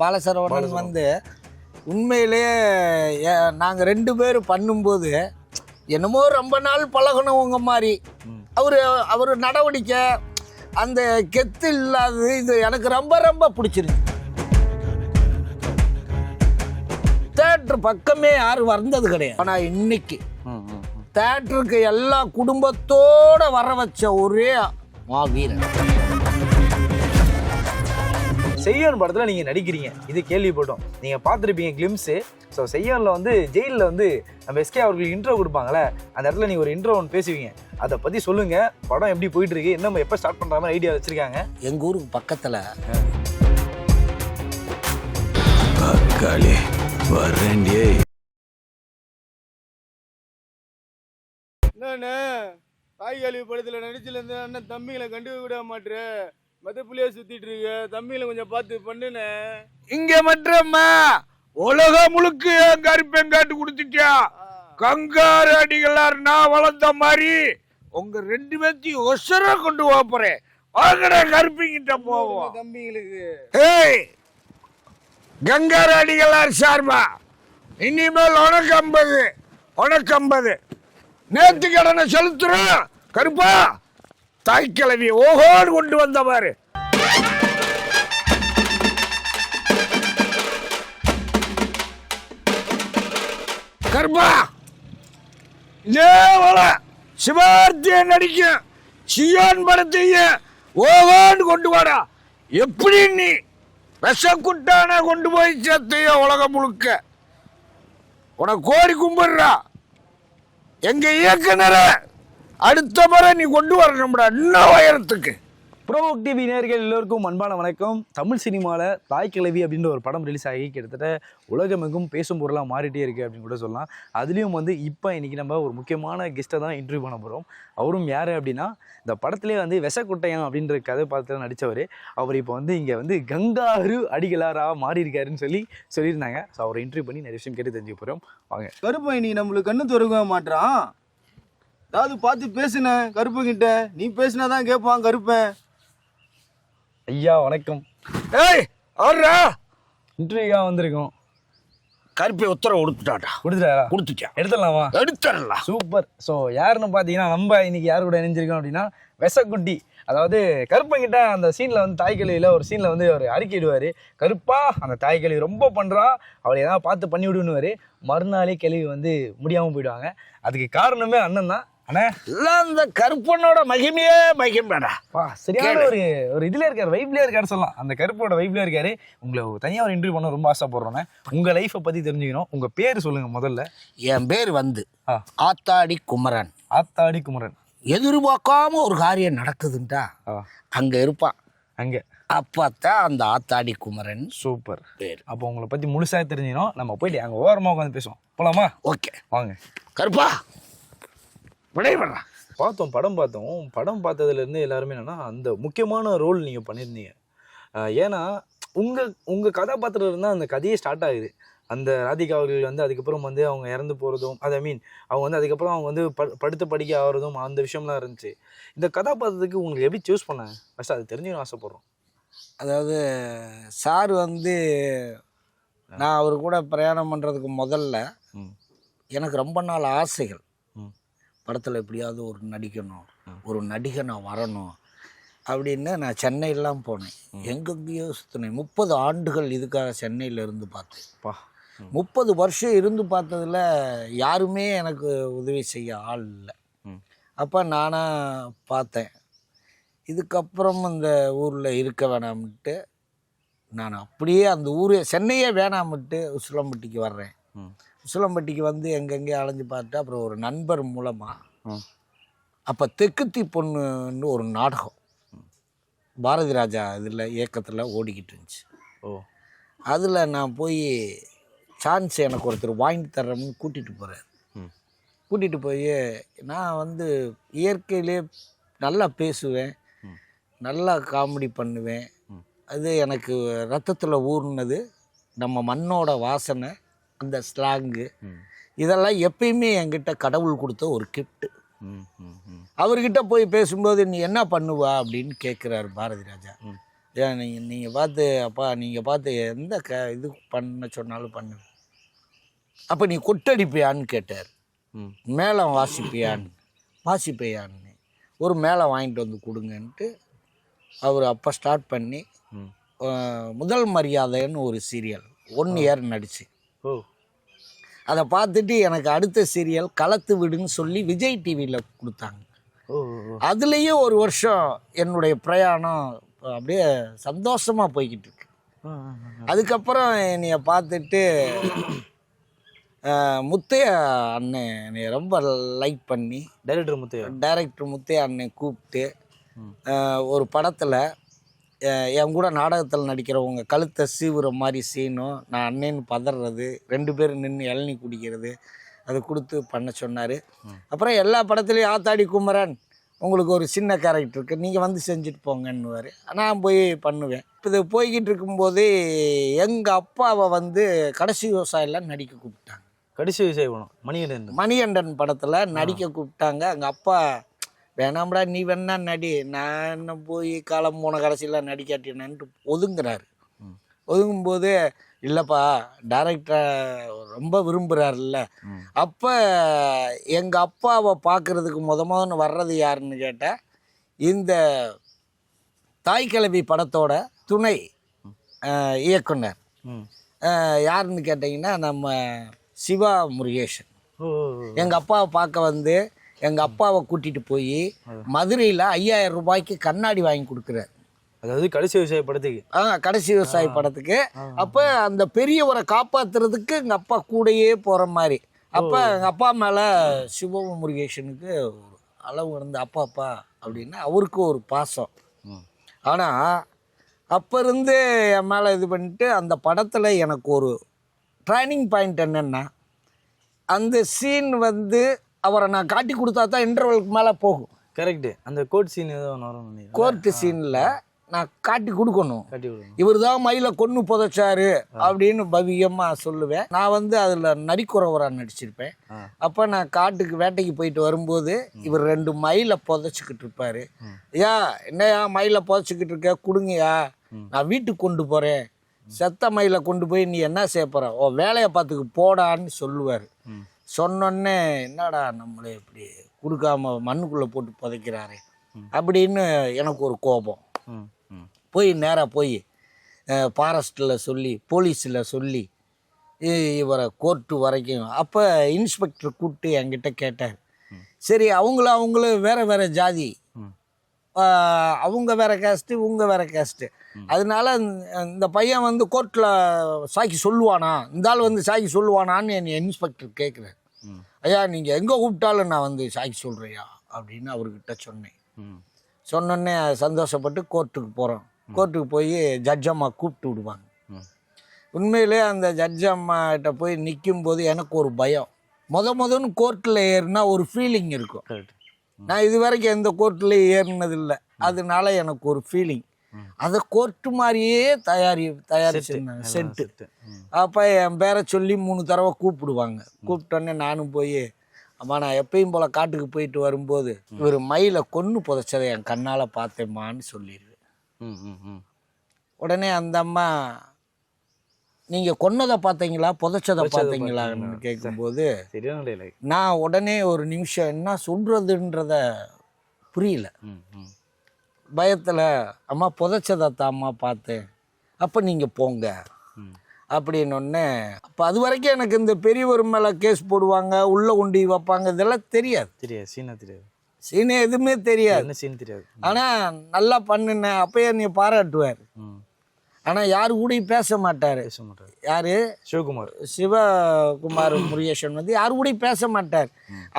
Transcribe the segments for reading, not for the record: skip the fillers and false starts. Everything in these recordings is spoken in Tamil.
பாலசரவணன் வந்து உண்மையிலேயே நாங்கள் 2 பேரும் பண்ணும்போது என்னமோ ரொம்ப நாள் பழகணவங்க மாதிரி அவர் நடவடிக்கை அந்த கெத்து இல்லாதது இது எனக்கு ரொம்ப ரொம்ப பிடிச்சிருக்கு. தேட்டர் பக்கமே யாரும் வந்தது கிடையாது. ஆனால் இன்னைக்கு தேட்டருக்கு எல்லா குடும்பத்தோட வர வச்ச ஒரே மாவீரன். செய்யான் படத்தில் நீங்கள் நடிக்கிறீங்க, இது கேள்விப்பட்டோம். நீங்கள் பார்த்துருப்பீங்க கிளிம்ஸு. ஸோ செய்யானில் வந்து ஜெயிலில் வந்து நம்ம எஸ்கே அவர்களுக்கு இன்ட்ரோ கொடுப்பாங்களே, அந்த இடத்துல நீங்கள் ஒரு இன்ட்ரோ ஒன்று பேசுவீங்க. அதை பற்றி சொல்லுங்கள். படம் எப்படி போயிட்டுருக்கு, என்ன எப்போ ஸ்டார்ட் பண்ணுற மாதிரி ஐடியா வச்சுருக்காங்க? எங்கள் ஊருக்கு பக்கத்தில் என்னண்ணே காய்கறி படத்தில் நடிச்சுலேருந்து அண்ணன் தம்பிங்களை கண்டுக்க விட மாட்டேற மத புள்ளியா சுத்திட்டு இருக்க. தம்பிகளை கொஞ்சம் பார்த்து பண்ணுனே. இங்க மட்டுமா உலகம் முழுக்க கருப்பெங்காட்டு கொடுத்துட்டியா? கங்காரு அடிகளார் நான் வளர்ந்த மாதிரி உங்க 2 பேர்த்தையும் ஒசர கொண்டு போறேன். வாங்கடா கருப்பிங்கிட்ட போவோம். தம்பிங்களுக்கு ஏய் கங்காரு அடிகளார் சார்பா இனிமேல் உனக்கு 50 நேத்து கடனை செலுத்துறோம். கருப்பா தாய்க்கிழவி ஓஹோடு கொண்டு வந்தவாரு. கருப்பா சிவார்த்திய நடிக்கும் சியான் படத்தைய ஓஹோடு கொண்டு வாடா. எப்படி நீ விஷக்குட்டான கொண்டு போய் சேர்த்தைய உலகம் முழுக்க உனக்கு கோடி கும்பிடுறா. எங்க இயக்குனர அடுத்த முறை நீ கொண்டு வரணும்டா இன்னும் உயரத்துக்கு. ப்ரோவோக் டிவி நேயர்கள் எல்லோருக்கும் அன்பான வணக்கம். தமிழ் சினிமாவில் தாய்க்கிழவி அப்படின்ற ஒரு படம் ரிலீஸ் ஆகி கிட்டத்தட்ட உலகமெங்கும் பேசும் பொருளாக மாறிட்டே இருக்குது அப்படின்னு கூட சொல்லலாம். அதுலேயும் வந்து இப்போ இன்றைக்கி நம்ம ஒரு முக்கியமான கெஸ்ட்டை தான் இன்டர்வியூ பண்ண போகிறோம். அவரும் யார் அப்படின்னா, இந்த படத்துலேயே வந்து விஷக்குட்டையம் அப்படின்ற கதாபாத்திரத்தில் நடித்தவர். அவர் இப்போ வந்து இங்கே வந்து கங்காரு அடிகளாராக மாறி இருக்காருன்னு சொல்லியிருந்தாங்க. ஸோ அவரை இன்டர்வியூ பண்ணி நிறைய விஷயம் கேட்டு தெரிஞ்சுக்க போகிறோம். வாங்க. கருப்பை நீ நம்மளுக்கு கண்ணு திறக்க மாட்டான். அதாவது பார்த்து பேசுன கருப்புங்கிட்ட. நீ பேசினாதான் கேட்பான் கருப்பேன். ஐயா வணக்கம். ஏய் அவர்ரா இன்டர்வியூவாக வந்திருக்கோம். கருப்பை உத்தரவு கொடுத்துட்டா எடுத்துடலாமா? எடுத்துடலாம். சூப்பர். ஸோ யாருன்னு பார்த்தீங்கன்னா, நம்ம இன்னைக்கு யார் கூட இணைஞ்சிருக்கோம் அப்படின்னா, விஷக்குட்டி. அதாவது கருப்பங்கிட்ட அந்த சீனில் வந்து தாய்க்கிழவியில் ஒரு சீனில் வந்து அவர் அறிக்கையிடுவார். கருப்பா அந்த தாய்க்கிழவி ரொம்ப பண்ணுறா, அவளை ஏதாவது பார்த்து பண்ணி விடுன்னு. மறுநாளே கிழவி வந்து முடியாமல் போயிடுவாங்க. அதுக்கு காரணமே அண்ணன் தான். அண்ணா எல்லாம் இந்த கருப்பனோட மகிமையே மகிமைடா. சரியான ஒரு இதுல இருக்காரு, வைப்லயே இருக்காரு சொல்லலாம். அந்த கருப்போட வைப்லயே இருக்காரு. உங்களை தனியாக ஒரு இன்டர்வியூ பண்ண ரொம்ப ஆசைப்படுறோன்னே. உங்க லைஃப்பை பத்தி தெரிஞ்சுக்கணும். உங்க பேர் சொல்லுங்க முதல்ல. என் பேர் வந்து ஆத்தாடி குமரன். ஆத்தாடி குமரன். எதிர்பார்க்காம ஒரு காரியம் நடக்குதுண்டா அங்க இருப்பான். அங்க அப்பத்தான் அந்த ஆத்தாடி குமரன். சூப்பர் பேர். அப்போ உங்களை பத்தி முழுசா தெரிஞ்சுக்கணும். நம்ம போயிட்டு அங்க ஓரமாக உட்காந்து பேசுவோம். போலாமா? ஓகே வாங்க. கருப்பா விடைபடுறா. படம் பார்த்ததுலேருந்து எல்லாருமே என்னன்னா, அந்த முக்கியமான ரோல் நீங்கள் பண்ணியிருந்தீங்க. ஏன்னா உங்கள் கதாபாத்திரம் இருந்தால் அந்த கதையே ஸ்டார்ட் ஆகுது. அந்த ராதிகா அவர்கள் வந்து அதுக்கப்புறம் வந்து அவங்க இறந்து போகிறதும், அவங்க வந்து அதுக்கப்புறம் அவங்க வந்து படுத்த படிக்க ஆகிறதும், அந்த விஷயம்லாம் இருந்துச்சு. இந்த கதாபாத்திரத்துக்கு உங்களுக்கு எப்படி சூஸ் பண்ண ஃபஸ்ட்டு அது தெரிஞ்சுக்கணும் ஆசைப்பட்றோம். அதாவது சார் வந்து நான் அவர் கூட பிரயாணம் பண்ணுறதுக்கு முதல்ல எனக்கு ரொம்ப நாள் ஆசைகள். படத்தில் எப்படியாவது ஒரு நடிக்கணும், ஒரு நடிகனாக வரணும் அப்படின்னு நான் சென்னையெல்லாம் போனேன். எங்கெங்கேயோ சுற்றினேன். 30 ஆண்டுகள் இதுக்காக சென்னையில் இருந்து பார்த்தேன். 30 வருஷம் இருந்து பார்த்ததில் யாருமே எனக்கு உதவி செய்ய ஆள் இல்லை. அப்போ நானாக பார்த்தேன். இதுக்கப்புறம் அந்த ஊரில் இருக்க வேணாம்ட்டு நான் அப்படியே அந்த ஊரே சென்னையே வேணாம்ட்டு உசிலம்பட்டிக்கு வர்றேன். உசிலம்பட்டிக்கு வந்து எங்கெங்கே அலைஞ்சு பார்த்துட்டு அப்புறம் ஒரு நண்பர் மூலமாக அப்போ தெக்குத்தி பொண்ணுன்னு ஒரு நாடகம் பாரதி ராஜா இதில் இயக்கத்தில் ஓடிக்கிட்டு இருந்துச்சு. அதில் நான் போய் சான்ஸ் எனக்கு ஒருத்தர் வாங்கி தர்றேன்னு கூட்டிகிட்டு போகிறேன். கூட்டிகிட்டு போய் நான் வந்து இயற்கையிலே நல்லா பேசுவேன், நல்லா காமெடி பண்ணுவேன். அது எனக்கு ரத்தத்தில் ஊர்னது. நம்ம மண்ணோட வாசனை, அந்த ஸ்லாங்கு, இதெல்லாம் எப்பயுமே என்கிட்ட கடவுள் கொடுத்த ஒரு கிஃப்ட்டு. அவர்கிட்ட போய் பேசும்போது நீ என்ன பண்ணுவா அப்படின்னு கேட்குறாரு பாரதி ராஜா. ஏன் நீங்கள் பார்த்து அப்பா நீங்கள் பார்த்து எந்த இது பண்ண சொன்னாலும் பண்ணுவேன். அப்போ நீ கொட்டடிப்பியான்னு கேட்டார். மேளம் வாசிப்பியான்னு. வாசிப்பையான்னு ஒரு மேளம் வாங்கிட்டு வந்து கொடுங்கன்ட்டு அவர் அப்போ ஸ்டார்ட் பண்ணி முதல் மரியாதைன்னு ஒரு சீரியல் 1 இயர் நடிச்சு. அதை பார்த்துட்டு எனக்கு அடுத்த சீரியல் களத்து விடுன்னு சொல்லி விஜய் டிவியில் கொடுத்தாங்க. அதுலேயும் ஒரு வருஷம் என்னுடைய பிரயாணம் அப்படியே சந்தோஷமாக போய்கிட்டு இருக்கு. அதுக்கப்புறம் என்னைய பார்த்துட்டு முத்தையா அண்ணன் என்னை ரொம்ப லைக் பண்ணி டைரக்டர் முத்தையா அண்ணன் கூப்பிட்டு ஒரு படத்தில் என் கூட நாடகத்தில் நடிக்கிறவங்க கழுத்தை சீவுற மாதிரி சீனும் நான் அண்ணேன்னு பதறது 2 பேரும் நின்று இளநீ குடிக்கிறது அதை கொடுத்து பண்ண சொன்னார். அப்புறம் எல்லா படத்துலேயும் ஆத்தாடி குமரன் உங்களுக்கு ஒரு சின்ன கேரக்டர் இருக்குது, நீங்கள் வந்து செஞ்சுட்டு போங்கன்னுவார். நான் போய் பண்ணுவேன். இப்போ இது போய்கிட்டு இருக்கும்போது எங்கள் அப்பாவை வந்து கடைசி விவசாயெல்லாம் நடிக்க கூப்பிட்டாங்க. கடைசி விவசாயம் மணிகண்டன் படத்தில் நடிக்க கூப்பிட்டாங்க. எங்கள் அப்பா வேணாம்டா நீ வேணா நடி, நான் என்ன போய் காலம் போன கடைசியில் நடிக்காட்டினேன்ட்டு ஒதுங்குறாரு. ஒதுங்கும்போது இல்லைப்பா டைரக்டரை ரொம்ப விரும்புகிறாருல்ல. அப்போ எங்கள் அப்பாவை பார்க்குறதுக்கு முதன்னு வர்றது யாருன்னு கேட்டால் இந்த தாய்க்கிழவி படத்தோட துணை இயக்குனர் யாருன்னு கேட்டிங்கன்னா நம்ம சிவா முருகேசன். எங்கள் அப்பாவை பார்க்க வந்து எங்கள் அப்பாவை கூட்டிகிட்டு போய் மதுரையில் 5000 ரூபாய்க்கு கண்ணாடி வாங்கி கொடுக்குறாரு. அதாவது கடைசி விவசாய படத்துக்கு கடைசி விவசாய படத்துக்கு. அப்போ அந்த பெரியவரை காப்பாற்றுறதுக்கு எங்கள் அப்பா கூடயே போகிற மாதிரி. அப்போ எங்கள் அப்பா மேலே சிவ முருகேசனுக்கு ஒரு அளவு இருந்து அப்பா அப்படின்னா அவருக்கு ஒரு பாசம். ஆனால் அப்போ இருந்து என் மேலே இது பண்ணிட்டு அந்த படத்தில் எனக்கு ஒரு ட்ரைனிங் பாயிண்ட் என்னென்னா அந்த சீன் வந்து அவரை நான் காட்டி கொடுத்தா தான் இன்டர்வலுக்கு மேலே போகும். கரெக்டு. அந்த கோர்ட் சீன் வரும். கோர்ட்டு சீனில் நான் காட்டி கொடுக்கணும். இவர் தான் மயிலை கொன்று புதைச்சாரு அப்படின்னு பவியமாக சொல்லுவேன். நான் வந்து அதில் நரிக்குறவராக நடிச்சிருப்பேன். அப்போ நான் காட்டுக்கு வேட்டைக்கு போயிட்டு வரும்போது இவர் 2 மயிலை புதைச்சிக்கிட்டு இருப்பார். ஐயா என்னையா மயிலை புதைச்சிக்கிட்டு இருக்க கொடுங்கயா, நான் வீட்டுக்கு கொண்டு போகிறேன், செத்த மயிலை கொண்டு போய் நீ என்ன செய்ய போகிற, ஓ வேலையை பார்த்துக்கு போடான்னு சொல்லுவார். சொன்னோன்னே என்னடா நம்மளே இப்படி கொடுக்காம மண்ணுக்குள்ளே போட்டு புதைக்கிறாரு அப்படின்னு எனக்கு ஒரு கோபம். போய் நேராக போய் ஃபாரஸ்ட்டில் சொல்லி போலீஸில் சொல்லி இவரை கோர்ட்டு வரைக்கும். அப்போ இன்ஸ்பெக்டர் கூப்பிட்டு என்கிட்ட கேட்டார். சரி அவங்களும் வேறு ஜாதி, அவங்க வேறு கேஸ்ட்டு இவங்க வேறு கேஸ்ட்டு, அதனால இந்த பையன் வந்து கோர்ட்டில் சாக்கி சொல்லுவானா, இந்த ஆள் வந்து சாக்கி சொல்லுவானான்னு என் இன்ஸ்பெக்டர் கேட்குறாரு. ஐயா நீங்கள் எங்கே கூப்பிட்டாலும் நான் வந்து சாக்கி சொல்கிறேயா அப்படின்னு அவர்கிட்ட சொன்னேன். சொன்னோன்னே சந்தோஷப்பட்டு கோர்ட்டுக்கு போகிறோம். கோர்ட்டுக்கு போய் ஜட்ஜம்மா கூப்பிட்டு விடுவாங்க. உண்மையிலே அந்த ஜட்ஜம்மாகிட்ட போய் நிற்கும்போது எனக்கு ஒரு பயம். முதன்னு கோர்ட்டில் ஏறினா ஒரு ஃபீலிங் இருக்கும். நான் இது வரைக்கும் எந்த கோர்ட்லேயும் ஏறினதில்லை, அதனால எனக்கு ஒரு ஃபீலிங். அதை கோர்ட்டு மாதிரியே தயாரிச்சிருந்தாங்க செட்டு. அப்போ என் பேரை சொல்லி 3 தடவை கூப்பிடுவாங்க. கூப்பிட்டோன்னே நானும் போய் அம்மா நான் எப்பயும் போல் காட்டுக்கு போயிட்டு வரும்போது இவர் மயிலை கொன்று புதைச்சதை என் கண்ணால் பார்த்தேம்மான்னு சொல்லிடுவேன். உடனே அந்த அம்மா நீங்கள் கொன்னதை பார்த்தீங்களா புதைச்சதை பார்த்தீங்களான்னு கேட்கும்போது நான் உடனே ஒரு நிமிஷம் என்ன சொல்கிறதுன்றத புரியல. பயத்தில் அம்மா புதைச்சதாம்மா பார்த்தேன், அப்போ நீங்கள் போங்க அப்படின்னொன்னே. அப்போ அது வரைக்கும் எனக்கு இந்த பெரியவர் மேலே கேஸ் போடுவாங்க, உள்ளே கொண்டு வைப்பாங்க, இதெல்லாம் தெரியாது. சீனே எதுவுமே தெரியாது. ஆனால் நல்லா பண்ணுனேன். அப்போயே நீ பாராட்டுவார். ஆனால் யாரு கூடயும் பேச மாட்டார். யாரு? சிவகுமார் முருகேசன் வந்து யாரு கூடயும் பேச மாட்டார்.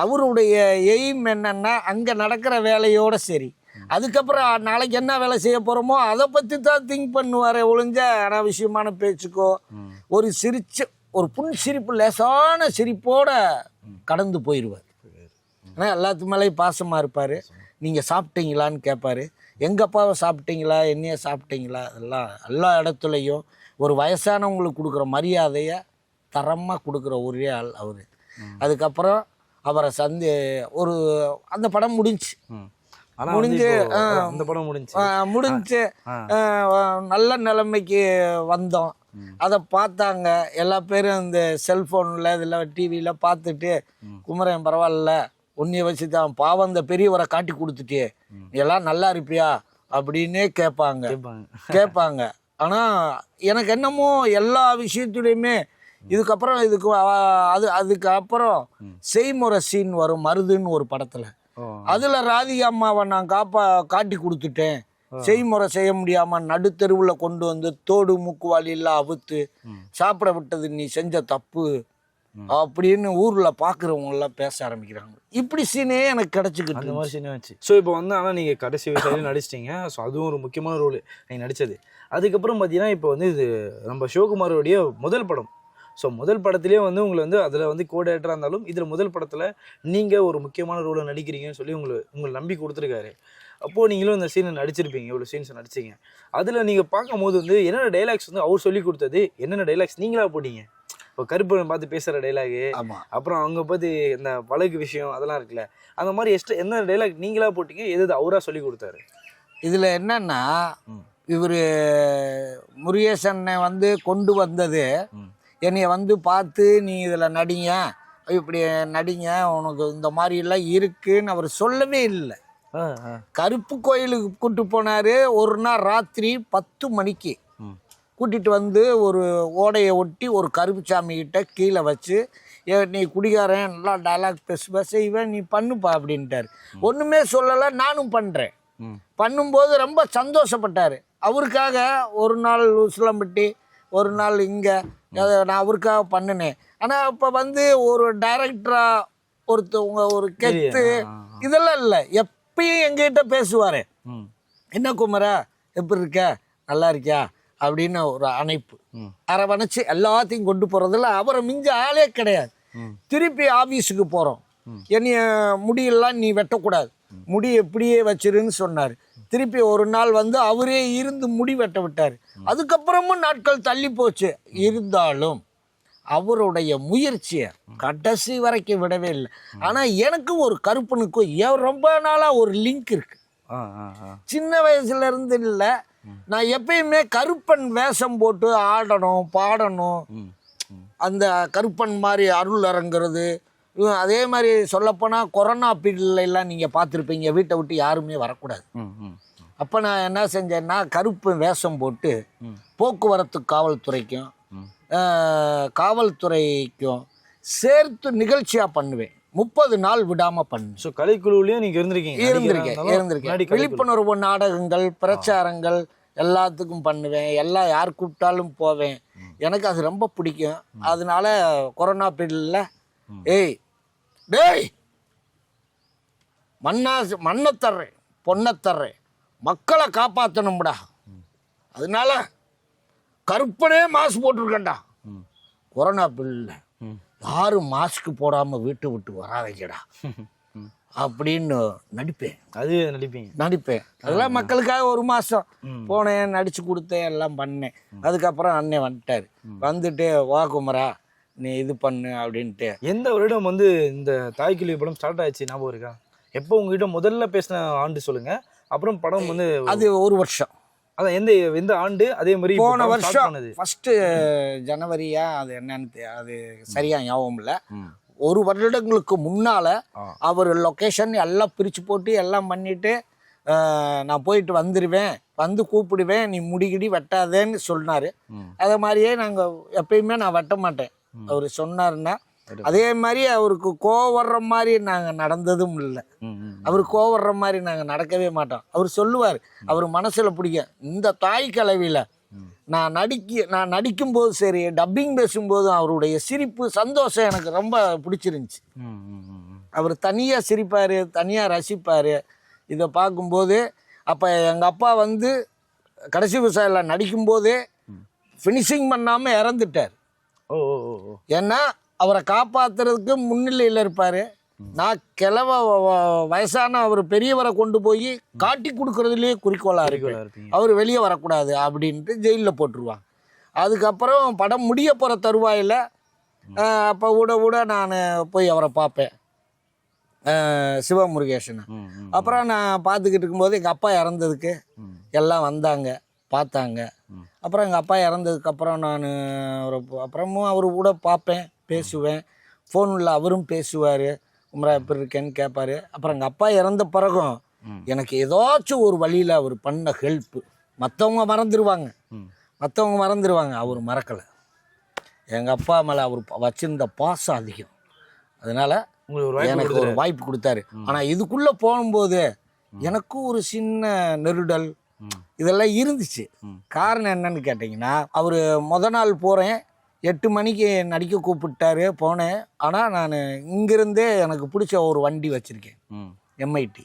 அவருடைய எய்ம் என்னன்னா அங்கே நடக்கிற வேலையோட சரி, அதுக்கப்புறம் நாளைக்கு என்ன வேலை செய்ய போகிறோமோ அதை பற்றி தான் திங்க் பண்ணுவார். ஒழிஞ்ச அனாவசியமான பேச்சுக்கோ ஒரு புன்சிரிப்பு லேசான சிரிப்போட கடந்து போயிடுவார். ஆனால் எல்லாத்து மேலேயும் பாசமாக இருப்பார். நீங்கள் சாப்பிட்டீங்களான்னு கேட்பார். எங்கள் அப்பாவை சாப்பிட்டீங்களா, என்னைய சாப்பிட்டீங்களா, அதெல்லாம் எல்லா இடத்துலையும் ஒரு வயசானவங்களுக்கு கொடுக்குற மரியாதையை தரமாக கொடுக்குற ஒரே ஆள் அவர். அதுக்கப்புறம் அவரை அந்த படம் முடிஞ்சு ஆனா முடிஞ்சு, அந்த படம் முடிஞ்சு முடிஞ்சு நல்ல நிலைமைக்கு வந்தோம். அதை பார்த்தாங்க எல்லா பேரும். இந்த செல்ஃபோனில் இதில் டிவியில் பார்த்துட்டு, குமரன் பரவாயில்ல, உன்னைய வச்சு தான் பாவம் இந்த பெரியவரை காட்டி கொடுத்துட்டே, நீ எல்லாம் நல்லா இருப்பியா அப்படின்னே கேட்பாங்க. ஆனால் எனக்கு என்னமோ எல்லா விஷயத்துலையுமே இதுக்கப்புறம் அதுக்கப்புறம் செய்முறை சீன் வரும் மருதுன்னு ஒரு படத்தில். அதில் ராதிகா அம்மாவை நான் காட்டி கொடுத்துட்டேன். செய்முறை செய்ய முடியாமல் நடுத்தெருவில் கொண்டு வந்து தோடு மூக்குவாளியெல்லாம் அவுத்து சாப்பிட விட்டது நீ செஞ்ச தப்பு அப்படின்னு ஊரில் பார்க்குறவங்கெல்லாம் பேச ஆரம்பிக்கிறாங்க. இப்படி சீனே எனக்கு கிடச்சிக்கிட்டு அந்த மாதிரி சீனே வச்சு. ஸோ இப்போ வந்து ஆனால் நீங்கள் கடைசி விவசாயிலும் நடிச்சிட்டிங்க. ஸோ அதுவும் ஒரு முக்கியமான ரோல் நீங்கள் நடித்தது. அதுக்கப்புறம் பார்த்தீங்கன்னா இப்போ வந்து இது நம்ம சிவகுமாரோடைய முதல் படம். ஸோ முதல் படத்துலேயே வந்து உங்களை வந்து அதில் வந்து கோஆர்டினேட்டராக இருந்தாலும் இதில் முதல் படத்தில் நீங்கள் ஒரு முக்கியமான ரோலை நடிக்கிறீங்கன்னு சொல்லி உங்களை நம்பி கொடுத்துருக்காரு. அப்போது நீங்களும் இந்த சீனை நடிச்சிருப்பீங்க, இவ்வளோ சீன்ஸ் நடிச்சிங்க. அதில் நீங்கள் பார்க்கும்போது வந்து என்னென்ன டைலாக்ஸ் வந்து அவர் சொல்லி கொடுத்தது, என்னென்ன டைலாக்ஸ் நீங்களா போட்டீங்க? இப்போ கருப்பனை பார்த்து பேசுகிற டைலாகு, அப்புறம் அவங்க பார்த்து இந்த வழக்கு விஷயம் அதெல்லாம் இருக்குல்ல, அந்த மாதிரி என்ன டைலாக் நீங்களா போட்டீங்க, எது அவராக சொல்லி கொடுத்தாரு? இதில் என்னன்னா, இவர் முருகேசனை வந்து கொண்டு வந்தது என்னைய வந்து பார்த்து நீ இதில் நடிங்க, இப்படி நடிங்க, உனக்கு இந்த மாதிரிலாம் இருக்குன்னு அவர் சொல்லவே இல்லை. கருப்பு கோயிலுக்கு கூப்பிட்டு போனார். ஒரு நாள் ராத்திரி 10 மணிக்கு கூட்டிகிட்டு வந்து ஒரு ஓடையை ஒட்டி ஒரு கருப்பு சாமிகிட்ட கீழே வச்சு, நீ குடிகாரன் நல்லா டைலாக் செய்வேன், நீ பண்ணுப்பா அப்படின்ட்டார். ஒன்றுமே சொல்லலை, நானும் பண்ணுறேன். பண்ணும்போது ரொம்ப சந்தோஷப்பட்டார். அவருக்காக ஒரு நாள் உசிலம்பட்டி, ஒரு நாள் இங்கே நான் அவருக்காக பண்ணினேன். ஆனால் இப்போ வந்து ஒரு டைரக்டராக ஒருத்தவங்க ஒரு கெத்து இதெல்லாம் இல்லை. எப்பயும் எங்ககிட்ட பேசுவார், என்ன குமரா எப்படி இருக்க, நல்லா இருக்கியா அப்படின்னு ஒரு அணைப்பு, அரவணைச்சு எல்லாத்தையும் கொண்டு போகிறதில்ல. அவரை மிஞ்ச ஆளே கிடையாது. திருப்பி ஆஃபீஸுக்கு போகிறோம், என்னைய முடியெல்லாம் நீ வெட்டக்கூடாது, முடி எப்படியே வச்சிருன்னு சொன்னார். திருப்பி ஒரு நாள் வந்து அவரே இருந்து முடி வெட்ட விட்டார். அதுக்கப்புறமும் நாட்கள் தள்ளி போச்சு. இருந்தாலும் அவருடைய முயற்சியை கடைசி வரைக்கும் விடவே இல்லை. ஆனால் எனக்கும் ஒரு கருப்பனுக்கும் ரொம்ப நாளாக ஒரு லிங்க் இருக்கு. சின்ன வயசுல இருந்து இல்லை, நான் எப்பயுமே கருப்பன் வேஷம் போட்டு ஆடணும், பாடணும், அந்த கருப்பன் மாதிரி அருள் இறங்குறது. அதே மாதிரி சொல்லப்போனால் கொரோனா பீரியட்லாம் நீங்கள் பார்த்துருப்பீங்க, வீட்டை விட்டு யாருமே வரக்கூடாது. அப்போ நான் என்ன செஞ்சேன்னா, கருப்பு வேஷம் போட்டு போக்குவரத்து காவல்துறைக்கும் காவல்துறைக்கும் சேர்த்து நிகழ்ச்சியாக பண்ணுவேன். 30 நாள் விடாமல் பண்ணுவேன். ஸோ கலைக்குழுவிலையும் நீங்கள் இருந்திருக்கேன். விழிப்புணர்வு நாடகங்கள், பிரச்சாரங்கள் எல்லாத்துக்கும் பண்ணுவேன். யார் கூப்பிட்டாலும் போவேன். எனக்கு அது ரொம்ப பிடிக்கும். அதனால கொரோனா பீரியடில் டேய் மண்ணை தர்றேன், பொண்ணை தர்றேன், மக்களை காப்பாற்றணும்டா, அதனால கருப்பனே மாஸ்க் போட்டிருக்கேன்டா, கொரோனா பீரியடில் யாரும் மாஸ்க் போடாமல் வீட்டை விட்டு வராதீங்கடா அப்படின்னு நடிப்பேன். அது நடிப்பேன். அதெல்லாம் மக்களுக்காக 1 மாதம் போனேன், நடிச்சு கொடுத்தேன், எல்லாம் பண்ணேன். அதுக்கப்புறம் அண்ணன் வந்துட்டார். வந்துட்டு வா குமரா நீ இது பண்ணு அப்படின்ட்டு. எந்த வருடம் வந்து இந்த தாய்க்கிழவி படம் ஸ்டார்ட் ஆயிடுச்சு ஞாபகம் இருக்கா? எப்போ உங்ககிட்ட முதல்ல பேசின ஆண்டு சொல்லுங்க. அப்புறம் படம் வந்து அது 1 வருஷம். அதான் எந்த ஆண்டு? அதே மாதிரி போன வருஷம் ஃபர்ஸ்ட் ஜனவரியா, அது என்னன்னு அது சரியா ஞாபகம் இல்லை. 1 வருடங்களுக்கு முன்னால அவர் லொக்கேஷன் எல்லாம் பிரித்து போட்டு எல்லாம் பண்ணிட்டு, நான் போயிட்டு வந்துடுவேன், வந்து கூப்பிடுவேன், நீ முடிகிடி வெட்டாதேன்னு சொன்னார். அதை மாதிரியே நாங்கள் எப்பயுமே நான் வெட்ட மாட்டேன் அவர் சொன்னாருன்னா. அதே மாதிரி அவருக்கு கோவம் வர்ற மாதிரி நாங்கள் நடந்ததும் இல்லை. அவர் கோவம் வர்ற மாதிரி நாங்கள் நடக்கவே மாட்டோம். அவர் சொல்லுவார், அவர் மனசில் பிடிக்கும். இந்த தாய் கலவியில் நான் நடிக்கும்போது சரி, டப்பிங் பேசும்போதும் அவருடைய சிரிப்பு, சந்தோஷம் எனக்கு ரொம்ப பிடிச்சிருந்துச்சி. அவர் தனியாக சிரிப்பார், தனியாக ரசிப்பார். இதை பார்க்கும்போது அப்போ எங்கள் அப்பா வந்து கடைசி விவசாயியில் நடிக்கும்போதே ஃபினிஷிங் பண்ணாமல் இறந்துட்டார். ஏன்னா அவரை காப்பாற்றுறதுக்கு முன்னிலையில் இருப்பார். நான் வயசான அவர் பெரியவரை கொண்டு போய் காட்டி கொடுக்கறதுலேயே குறிக்கோளாக இருக்கு. அவர் வெளியே வரக்கூடாது அப்படின்ட்டு ஜெயிலில் போட்டுருவாங்க. அதுக்கப்புறம் படம் முடிய போகிற தருவாயில் அப்போ விட நான் போய் அவரை பார்ப்பேன். சிவமுருகேசனை. அப்புறம் நான் பார்த்துக்கிட்டு இருக்கும்போது எங்கள் அப்பா இறந்ததுக்கு எல்லாம் வந்தாங்க பார்த்தாங்க. அப்புறம் எங்கள் அப்பா இறந்ததுக்கப்புறம் நான் அப்புறமும் அவர் கூட பார்ப்பேன், பேசுவேன். ஃபோனில் அவரும் பேசுவார், குமரா எப்படி இருக்கேன்னு கேட்பார். அப்புறம் எங்கள் அப்பா இறந்த பிறகும் எனக்கு ஏதாச்சும் ஒரு வழியில் அவர் பண்ண ஹெல்ப்பு மற்றவங்க மறந்துடுவாங்க, அவர் மறக்கலை. எங்கள் அப்பா மேலே அவர் வச்சிருந்த பாசம் அதிகம், அதனால் எனக்கு ஒரு வாய்ப்பு கொடுத்தாரு. ஆனால் இதுக்குள்ளே போகும்போது எனக்கும் ஒரு சின்ன நெருடல் இதெல்லாம் இருந்துச்சு. காரணம் என்னன்னு கேட்டிங்கன்னா, அவர் நாள் போகிறேன், 8 மணிக்கு நடிக்க கூப்பிட்டாரு, போனேன். ஆனால் நான் இங்கிருந்தே எனக்கு பிடிச்ச ஒரு வண்டி வச்சுருக்கேன், எம்ஐடி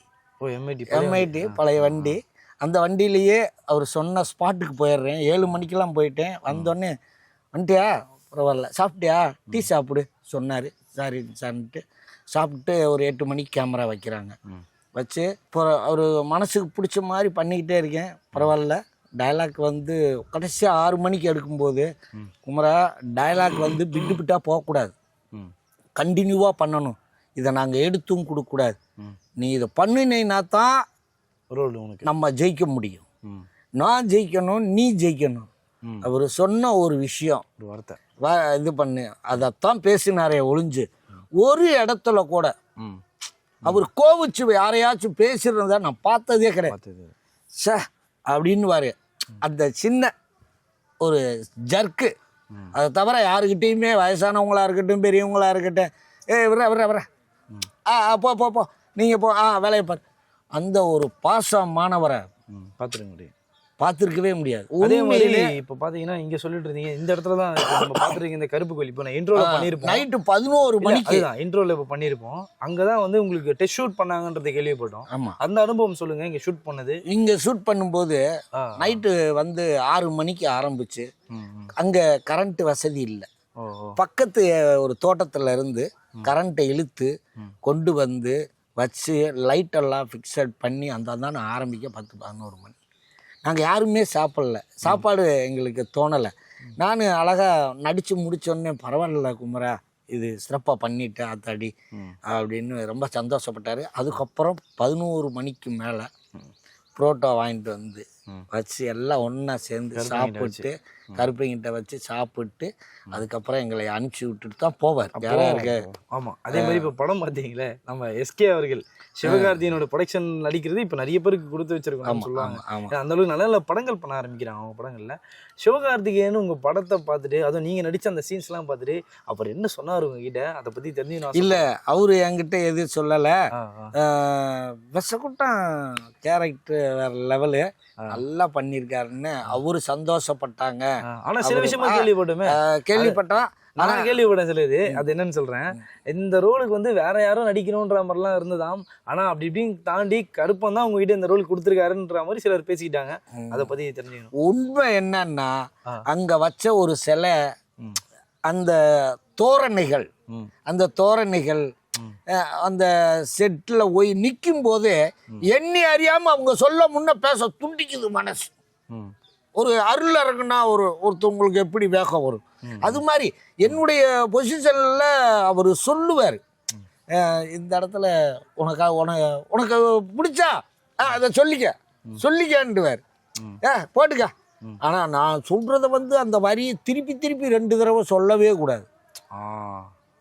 பழைய வண்டி. அந்த வண்டியிலேயே அவர் சொன்ன ஸ்பாட்டுக்கு போயிடுறேன். 7 மணிக்கெல்லாம் போயிட்டேன். வந்தோடனே வந்துட்டியா, பரவாயில்ல, சாப்பிட்டியா, டீ சாப்பிடு சொன்னார். சாரி சார்ன்ட்டு சாப்பிட்டு ஒரு 8 மணிக்கு கேமரா வைக்கிறாங்க. வச்சு இப்போ அவர் மனசுக்கு பிடிச்ச மாதிரி பண்ணிக்கிட்டே இருக்கேன். பரவாயில்ல. டைலாக் வந்து கடைசியாக 6 மணிக்கு எடுக்கும்போது, குமரா டைலாக் வந்து பிட்டாக போகக்கூடாது, கண்டினியூவாக பண்ணணும், இதை நாங்கள் எடுத்தும் கொடுக்கக்கூடாது, நீ இதை பண்ணினா தான் நம்ம ஜெயிக்க முடியும், நான் ஜெயிக்கணும், நீ ஜெயிக்கணும். அவர் சொன்ன ஒரு விஷயம், ஒரு வார்த்தை இது பண்ணு, அதைத்தான் பேசினாரே ஒழிஞ்சு ஒரு இடத்துல கூட அவர் கோவிச்சு யாரையாச்சும் பேசுறத நான் பார்த்ததே கிடையாது. சே அப்படின்னு வாரு, அந்த சின்ன ஒரு ஜர்க்கு, அதை தவிர யாருக்கிட்டையுமே வயசானவங்களா இருக்கட்டும் பெரியவங்களா இருக்கட்டும், விர போ நீங்கள் போ, வேலையை பாரு, அந்த ஒரு பாசமானவரை பார்த்துருக்கவே முடியாது. அதே மாதிரி இப்போ பார்த்தீங்கன்னா இங்கே சொல்லிட்டு இருந்தீங்க, இந்த இடத்துல தான் நம்ம பார்த்துருக்கீங்க இந்த கருப்பு கோயில். இப்போ நான் இன்ட்ரோவில் பண்ணியிருப்போம், நைட்டு 11 மணிக்கு தான் இன்ட்ரோவில் இப்போ பண்ணியிருப்போம். அங்கே தான் வந்து உங்களுக்கு டெஸ்ட் ஷூட் பண்ணாங்கன்றதை கேள்விப்பட்டோம். ஆமாம், அந்த அனுபவம் சொல்லுங்கள். இங்கே ஷூட் பண்ணது, இங்கே ஷூட் பண்ணும்போது நைட்டு வந்து 6 மணிக்கு ஆரம்பிச்சு, அங்கே கரண்ட் வசதி இல்லை. பக்கத்து ஒரு தோட்டத்தில் இருந்து கரண்ட்டை இழுத்து கொண்டு வந்து வச்சு லைட்டெல்லாம் ஃபிக்ஸட் பண்ணி அந்த தான் ஆரம்பிக்க 10-11 மணி. நாங்கள் யாருமே சாப்பிடல, சாப்பாடு எங்களுக்கு தோணலை. நான் அழகாக நடித்து முடித்தோடனே, பரவாயில்ல குமரா, இது சிறப்பாக பண்ணிட்டேன் ஆத்தாடி அப்படின்னு ரொம்ப சந்தோஷப்பட்டார். அதுக்கப்புறம் 11 மணிக்கு மேலே புரோட்டா வாங்கிட்டு வந்து வச்சு எல்லாம் ஒன்றா சேர்ந்து சாப்பிட்டு, கருப்பைங்கிட்ட வச்சு சாப்பிட்டு, அதுக்கப்புறம் எங்களை அனுப்பிச்சி விட்டுட்டு தான் போவார். யாராக இருக்க. ஆமாம், அதே மாதிரி இப்போ படம் பார்த்தீங்களே, நம்ம எஸ்கே அவர்கள் சிவகார்த்தியனோட ப்ரொடக்ஷன் நடிக்கிறது இப்போ நிறைய பேருக்கு கொடுத்து வச்சிருக்கோம் சொல்லுவாங்க. அந்த அளவுக்கு நல்ல நல்ல படங்கள் பண்ண ஆரம்பிக்கிறாங்க அவங்க படங்களில். சிவகார்த்திகேயன் உங்கள் படத்தை பார்த்துட்டு, அதுவும் நீங்கள் நடித்த அந்த சீன்ஸ்லாம் பார்த்துட்டு அப்புறம் என்ன சொன்னார் உங்ககிட்ட, அதை பற்றி தெரிஞ்சுக்கணும். இல்லை, அவர் என்கிட்ட எதுவும் சொல்லலை. விசகுட்டம் கேரக்டர் வேறு லெவலு, நல்லா பண்ணியிருக்காருன்னு அவரு சந்தோஷப்பட்டாங்க. ஆனா சில விஷயமா கேள்விப்பட்டேன். நான் கேள்விப்பட்டேன் சிலது. அது என்னன்னு சொல்றேன், இந்த ரோலுக்கு வந்து வேற யாரும் நடிக்கணும்ன்ற மாதிரிலாம் இருந்ததாம். ஆனா அப்படி இப்படின்னு தாண்டி கருப்பன் தான் உங்ககிட்ட இந்த ரோல் கொடுத்துருக்காருன்ற மாதிரி சிலர் பேசிக்கிட்டாங்க. அதை பத்தி தெரிஞ்சுக்கணும். உண்மை என்னன்னா, அங்க வச்ச ஒரு சிலை, அந்த தோரணைகள், அந்த செட்டில் போய் நிற்கும் போது எண்ணி அறியாம அவங்க சொல்ல முன்ன பேச துண்டிக்குது மனசு. ஒரு அருள் இறங்குனா ஒருத்தவங்களுக்கு எப்படி வேகம் வரும், அது மாதிரி என்னுடைய பொசிஷனில் அவர் சொல்லுவார், இந்த இடத்துல உனக்கு பிடிச்சா அதை சொல்லிக்கன்னுவார், போட்டுக்க. ஆனால் நான் சொல்கிறத வந்து அந்த வரியை திருப்பி 2 தடவை சொல்லவே கூடாது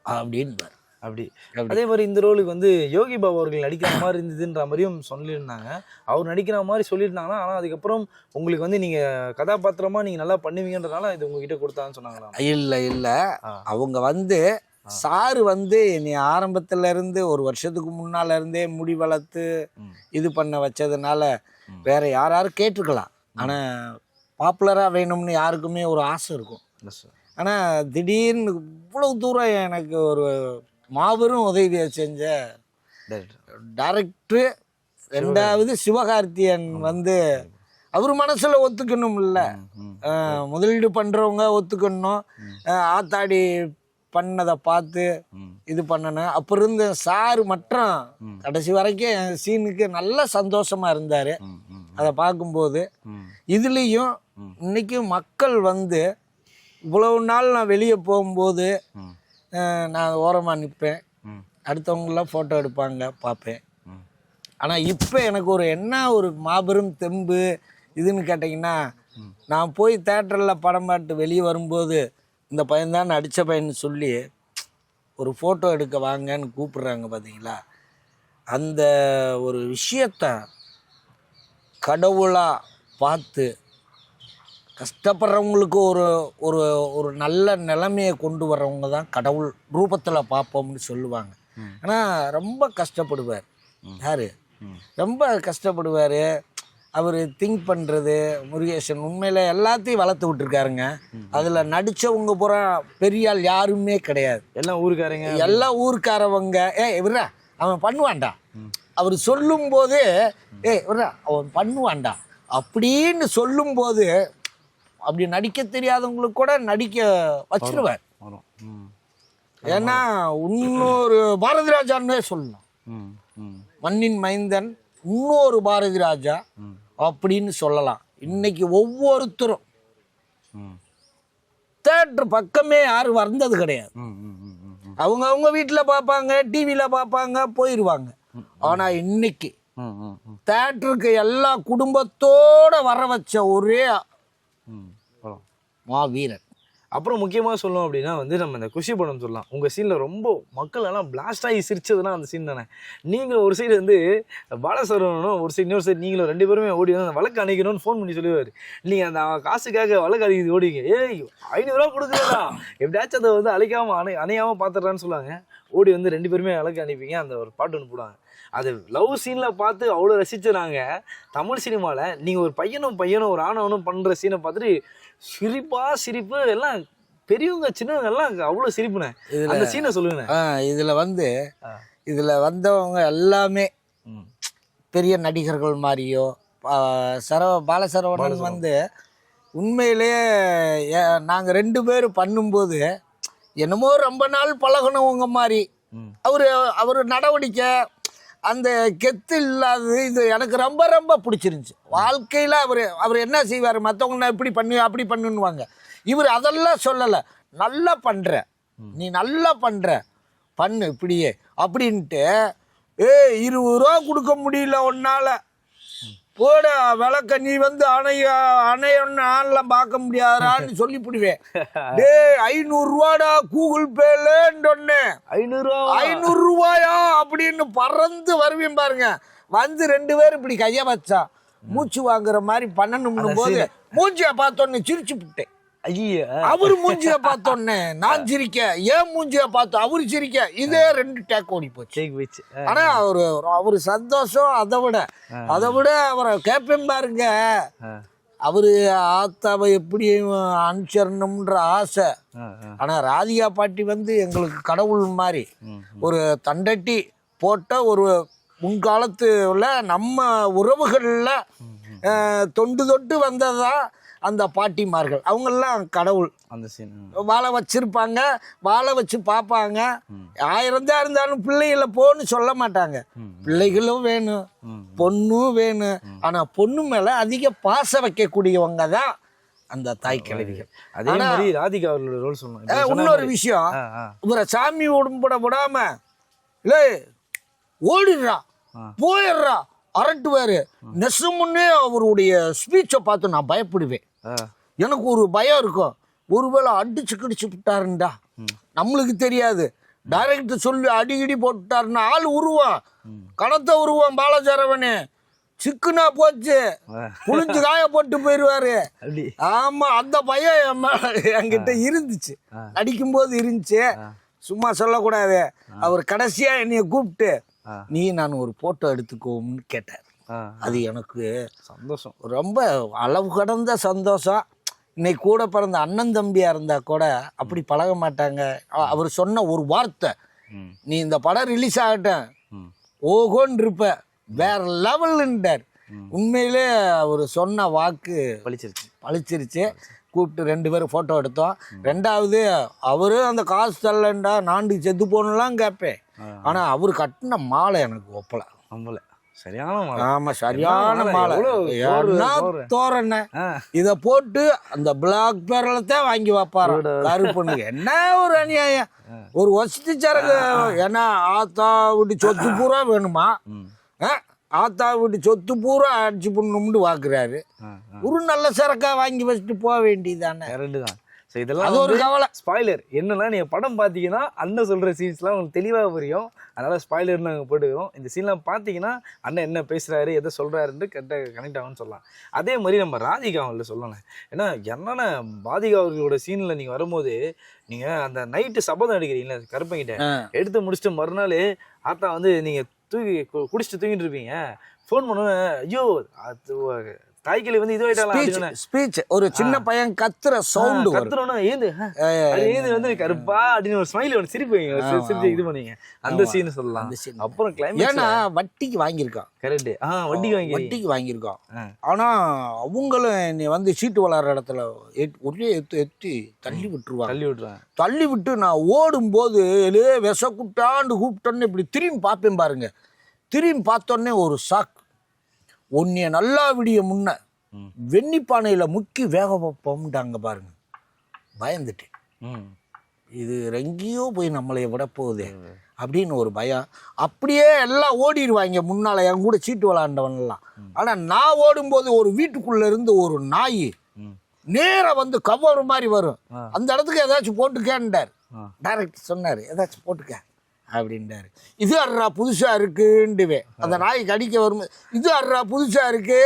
அப்படின்னு. அப்படி அதே மாதிரி இந்த ரோலுக்கு வந்து யோகி பாபு அவர்கள் நடிக்கிற மாதிரி இருந்ததுன்ற மாதிரியும் சொல்லியிருந்தாங்க. அவர் நடிக்கிற மாதிரி சொல்லியிருந்தாங்கன்னா, ஆனால் அதுக்கப்புறம் உங்களுக்கு வந்து நீங்கள் கதாபாத்திரமாக நீங்கள் நல்லா பண்ணுவீங்கன்றதுனால இது உங்ககிட்ட கொடுத்தான்னு சொன்னாங்களா? இல்லை, அவங்க வந்து சாரு வந்து என்னை ஆரம்பத்துல இருந்து 1 வருஷத்துக்கு முன்னால இருந்தே முடி வளர்த்து இது பண்ண வச்சதுனால வேற யாரும் கேட்டிருக்கலாம். ஆனால் பாப்புலராக வேணும்னு யாருக்குமே ஒரு ஆசை இருக்கும். ஆனால் திடீர்னு இவ்வளவு தூரம் எனக்கு ஒரு மாபெரும் உதவியை செஞ்ச டைரக்டர், 2வது சிவகார்த்தியன் வந்து அவர் மனசில் ஒத்துக்கணும். இல்லை, முதலீடு பண்ணுறவங்க ஒத்துக்கணும், ஆத்தாடி பண்ணதை பார்த்து இது பண்ணணும். அப்போ இருந்த சாரு மற்றும் கடைசி வரைக்கும் என் சீனுக்கு நல்ல சந்தோஷமாக இருந்தார். அதை பார்க்கும்போது இதுலேயும் இன்றைக்கும் மக்கள் வந்து இவ்வளவு நாள் நான் வெளியே போகும்போது நான் ஓரமாக நிற்பேன், அடுத்தவங்களாம் ஃபோட்டோ எடுப்பாங்க பார்ப்பேன். ஆனால் இப்போ எனக்கு ஒரு மாபெரும் தெம்பு இதுன்னு கேட்டிங்கன்னா, நான் போய் தேட்டரில் படம் பார்த்து வெளியே வரும்போது இந்த பையன்தான் நடித்த பையன்னு சொல்லி ஒரு ஃபோட்டோ எடுக்க வாங்கன்னு கூப்பிட்றாங்க பார்த்தீங்களா, அந்த ஒரு விஷயத்த கடவுளாக பார்த்து கஷ்டப்படுறவங்களுக்கு ஒரு ஒரு ஒரு நல்ல நிலைமையை கொண்டு வர்றவங்க தான் கடவுள் ரூபத்தில் பார்ப்போம்னு சொல்லுவாங்க. ஆனால் ரொம்ப கஷ்டப்படுவார். யார் ரொம்ப கஷ்டப்படுவார் அவர் திங்க் பண்ணுறது. முருகேசன் உண்மையில் எல்லாத்தையும் வளர்த்து விட்டுருக்காருங்க. அதில் நடித்தவங்க பூரா பெரிய ஆள் யாருமே கிடையாது. எல்லாம் ஊருக்காரங்க, எல்லாம் ஊருக்காரவங்க. இவரா அவன் பண்ணுவான்டா, அவர் சொல்லும்போது இவரா அவன் பண்ணுவான்டா அப்படின்னு சொல்லும்போது அப்படி நடிக்க தெரியாதவங்களுக்கு கூட நடிக்க வச்சிருவார். ஏன்னா இன்னொரு பாரதி ராஜான்னே சொல்லலாம். மண்ணின் மைந்தன் இன்னொரு பாரதி ராஜா அப்படின்னு சொல்லலாம். இன்னைக்கு ஒவ்வொருத்தரும் தேட்டர் பக்கமே யாரும் வந்தது கிடையாது. அவங்க வீட்டில் பார்ப்பாங்க, டிவியில் பார்ப்பாங்க, போயிடுவாங்க. ஆனால் இன்னைக்கு தேட்டருக்கு எல்லா குடும்பத்தோட வர வச்ச ஒரே மாவீரன். அப்புறம் முக்கியமாக சொல்லணும் அப்படின்னா வந்து நம்ம இந்த குஷி படம் சொல்லலாம். உங்கள் சீனில் ரொம்ப மக்கள் எல்லாம் பிளாஸ்ட் ஆகி சிரிச்சதுன்னா அந்த சீன் தானே. நீங்கள் ஒரு சைடு வந்து பாலசரவணனும் ஒரு சைடு இன்னொரு சைடு நீங்களும் 2 பேருமே ஓடி வந்து அந்த வழக்கு அணைக்கணும்னு ஃபோன் பண்ணி சொல்லுவார். நீங்கள் அந்த காசுக்காக வழக்கு அணைக்கிறது ஓடிங்க. 500 ரூபா கொடுக்குறதா எப்படியாச்சும் அதை வந்து அணையாமல் பார்த்துட்றான்னு சொல்லுவாங்க. ஓடி வந்து 2 பேருமே வழக்கு அனுப்பிங்க. அந்த ஒரு பாட்டு ஒன்று போடுவாங்க. அது லவ் சீனில் பார்த்து அவ்வளோ ரசித்து நாங்கள் தமிழ் சினிமாவில் நீங்கள் ஒரு பையனும் ஒரு ஆணவனும் பண்ணுற சீனை பார்த்துட்டு சிரிப்பு எல்லாம் பெரியவங்க சின்னவங்க எல்லாம் அவ்வளோ சிரிப்புண்ணே. அந்த சீனை சொல்லுங்க. இதில் வந்தவங்க எல்லாமே பெரிய நடிகர்கள் மாதிரியோ பாலசரவணன் வந்து உண்மையிலேயே நாங்கள் 2 பேரும் பண்ணும்போது என்னமோ ரொம்ப நாள் பழகணவங்க மாதிரி அவர் நடவடிக்கை அந்த கெத்து இல்லாதது இது எனக்கு ரொம்ப ரொம்ப பிடிச்சிருந்துச்சு. வாழ்க்கையில் அவர் என்ன செய்வார், மற்றவங்க இப்படி பண்ணு அப்படி பண்ணுவாங்க. இவர் அதெல்லாம் சொல்லலை. நல்லா பண்ணுற, நீ நல்லா பண்ணுற, பண்ணு இப்படியே அப்படின்ட்டு 20 ரூபா கொடுக்க முடியல ஒன்னால போட விளக்க நீ வந்து அணையொன்னு ஆன்லாம் பார்க்க முடியாதான்னு சொல்லிவிடுவேன். 500 ரூபாடா கூகுள் பேலன்னு சொன்னேன். 500 ரூபாயா அப்படின்னு பறந்து வருவேன் பாருங்க. வந்து 2 பேரும் இப்படி கைய வச்சா மூச்சு வாங்குற மாதிரி பண்ணணும் போது மூச்சியை பார்த்தோன்னு சிரிச்சு விட்டேன். அவரு மூஞ்சிய பார்த்தோன்னே நான் சிரிக்க, ஏன் மூஞ்சிய பார்த்தோம் அவரு சிரிக்க, இதே 2 டேக் ஓடி போச்சு. ஆனா அவரு சந்தோஷம். அதை விட அவரை கேட்பேன் பாருங்க, அவரு ஆத்தாவை எப்படி அனுசரணும்ன்ற ஆசை. ஆனா ராதிகா பாட்டி வந்து எங்களுக்கு கடவுள் மாதிரி ஒரு தண்டட்டி போட்ட ஒரு முன்காலத்துல நம்ம உறவுகள்ல தொட்டு வந்ததா அந்த பாட்டிமார்கள். அவங்கெல்லாம் கடவுள். அந்த சீன் வாழை வச்சிருப்பாங்க, வாழை வச்சு பார்ப்பாங்க. 1000 தான் இருந்தாலும் பிள்ளைகளை போன்னு சொல்ல மாட்டாங்க. பிள்ளைகளும் வேணும், பொண்ணும் வேணும். ஆனால் பொண்ணு மேலே அதிக பாசம் வைக்கக்கூடியவங்க தான் அந்த தாய் கிழவிகள். அதே மாதிரி ராதிகா அவர்களோட ரோல் சொன்னாங்க. இன்னொரு விஷயம், இவரை சாமி உடம்புட விடாம இல்லை ஓடிடுறா போயிடுறா அரட்டுவாரு. நெசமுன்னே அவருடைய ஸ்பீச்சை பார்த்து நான் பயப்படுவேன். எனக்கு ஒரு பயம் இருக்கும், ஒருவேளை அடிச்சு கிடிச்சு விட்டாருண்டா நம்மளுக்கு தெரியாது. டைரக்டர் சொல்லி அடிக்கடி போட்டுட்டாருன்னா ஆள் உருவான், கணத்தை உருவான். பாலசரவணே சிக்குனா போச்சு, புளிஞ்சு காய போட்டு போயிடுவாரு. ஆமா, அந்த பயம் என்கிட்ட இருந்துச்சு, அடிக்கும்போது இருந்துச்சு. சும்மா சொல்லக்கூடாது. அவர் கடைசியா என்னைய கூப்பிட்டு நீ நான் ஒரு போட்டோ எடுத்துக்கோம்னு கேட்டார். அது எனக்கு சந்தோஷம், ரொம்ப அளவு கடந்த சந்தோஷம். இன்னைக்கு கூட பிறந்த அண்ணன் தம்பியா இருந்தா கூட அப்படி பழக மாட்டாங்க. அவர் சொன்ன ஒரு வார்த்தை, நீ இந்த படம் ரிலீஸ் ஆகட்டும் ஓகோன்னு இருப்ப, வேற லெவல்ன்றார். உண்மையிலே அவர் சொன்ன வாக்கு பழிச்சிருச்சு. கூப்பிட்டு 2 பேரும் ஃபோட்டோ எடுத்தோம். 2வது அவரு அந்த காசு தரலண்டா நாண்டு செத்து போகணும்லாம் கேட்பேன். ஆனால் அவர் கட்டின மாலை எனக்கு ஒப்பலை. சரியான மாலை. ஆமா சரியான என்ன மாலை. எவ்வளவு என்ன தோரணை. தோரணை இத போட்டு அந்த பிளாக் பேரலத்தான் வாங்கி வைப்பாரு கருப்பனுக்கு. என்ன ஒரு அநியாயம், ஒரு வசதி சரக்கு. ஏன்னா ஆத்தா வீட்டு சொத்து பூரா வேணுமா, ஆத்தா வீட்டு சொத்து பூரா அடிச்சு பண்ணும்னு வாக்குறாரு. ஒரு நல்ல சரக்கா வாங்கி வச்சுட்டு போக வேண்டியதானே. கரெக்டு தான். ஸோ இதெல்லாம் அது ஒரு கவலை. ஸ்பாய்லர் என்னன்னா, நீங்கள் படம் பார்த்தீங்கன்னா அண்ணன் சொல்கிற சீன்ஸ்லாம் உங்களுக்கு தெளிவாக புரியும். அதனால் ஸ்பாய்லர்னு நாங்கள் போட்டுக்கிறோம். இந்த சீன்லாம் பார்த்தீங்கன்னா அண்ணன் என்ன பேசுகிறாரு, எதை சொல்கிறாருன்ட்டு கனெக்ட் ஆகும்னு சொல்லலாம். அதே மாதிரி நம்ம ராதிகா அவங்கள சொல்லலாம். ஏன்னா என்னென்ன பாதிகா அவர்களோட சீனில் நீங்கள் வரும்போது, நீங்கள் அந்த நைட்டு சபதம் எடுக்கிறீங்களா கருப்பங்கிட்ட, எடுத்து முடிச்சுட்டு மறுநாள் ஆத்தா வந்து நீங்கள் குடிச்சிட்டு தூங்கிட்டு இருப்பீங்க. ஃபோன் பண்ணுவேன், ஐயோ அது தாய்க்கிளி வந்து இது ஸ்பீச் ஒரு சின்ன பையன் கத்துற சவுண்ட் கத்துறோன்னா ஏந்து வந்து கருப்பா அப்படின்னு ஒரு ஸ்மைல் ஒன்று சிரிப்பீங்க, சிரிச்சு இது பண்ணுவீங்க. அந்த சீன் சொல்லலாம். அப்புறம் கிளைமேக்ஸ் ஏன்னா வட்டிக்கு வாங்கியிருக்கான். கரெக்ட். வட்டிக்கு வாங்கியிருக்கான். ஆனா அவங்களும் நீ வந்து சீட்டு விளாடுற இடத்துல ஒரே எத்தி தள்ளி விட்டுருவாங்க. தள்ளி விட்டு நான் ஓடும்போது விசக்குட்டாண்டு கூப்பிட்டோன்னு இப்படி திரும்பி பார்ப்பேன் பாருங்க. திரும்பி பார்த்தோன்னே ஒரு ஷாக். ஒன்னிய நல்லா விடிய முன்ன வெண்ணிப்பானையில் முக்கி வேக வைப்போம்ட்டாங்க பாருங்க. பயந்துட்டேன், இது எங்கேயோ போய் நம்மளைய விட போகுது அப்படின்னு ஒரு பயம். அப்படியே எல்லாம் ஓடிடுவாங்க முன்னால் என் கூட சீட்டு விளாண்டவன்லாம். ஆனால் நான் ஓடும்போது ஒரு வீட்டுக்குள்ளே இருந்து ஒரு நாய் நேராக வந்து கவர் மாதிரி வரும். அந்த இடத்துக்கு ஏதாச்சும் போட்டுக்கேன்டார். டைரக்டர் சொன்னார், ஏதாச்சும் போட்டுக்க அப்படின்றாரு. இது அர்ரா புதுசா இருக்குண்டுவே. அந்த நாய் கடிக்க வரும், இது அர்ரா புதுசா இருக்கு,